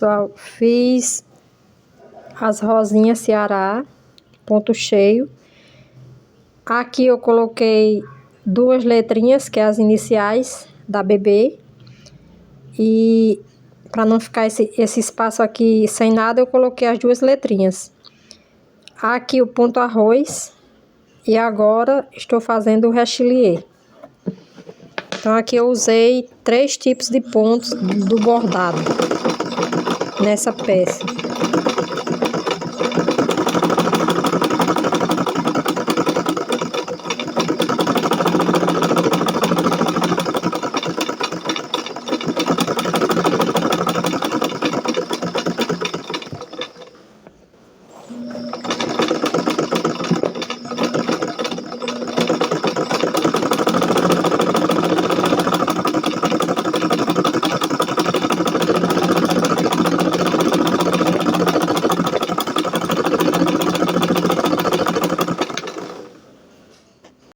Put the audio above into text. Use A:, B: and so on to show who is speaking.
A: Pessoal, fiz as rosinhas Ceará, ponto cheio. Aqui eu coloquei duas letrinhas, que é as iniciais da bebê. E para não ficar esse espaço aqui sem nada, eu coloquei as duas letrinhas. Aqui o ponto arroz. E agora estou fazendo o rechilier. Então aqui eu usei 3 tipos de pontos do bordado nessa peça.